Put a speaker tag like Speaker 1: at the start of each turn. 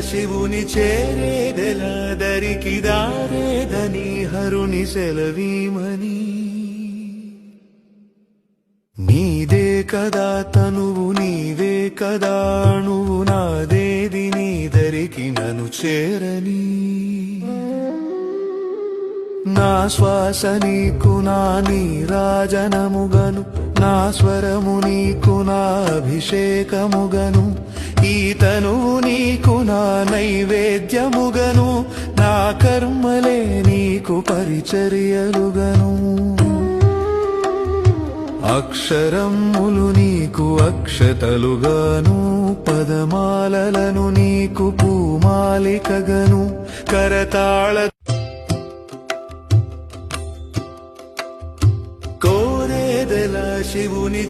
Speaker 1: శివుని చేరేదెలా దరికి దారేదని హరుని సెలవీమని నీదే కదా తనువు నీవే కదా నువ్వు నాదేది నీ దరికి నన్ను చేరని నా శ్వాస నీకు నా నీరాజనముగను నా స్వరము నీకు నా అభిషేకముగను ఈ తనువు నీకు నా నైవేద్యముగను నా కర్మలే నీకు పరిచర్యలుగను అక్షరములు నీకు అక్షతలుగాను పదమాలలను నీకు పూమాలికగను కరతాళ కోరేదెలా శివుని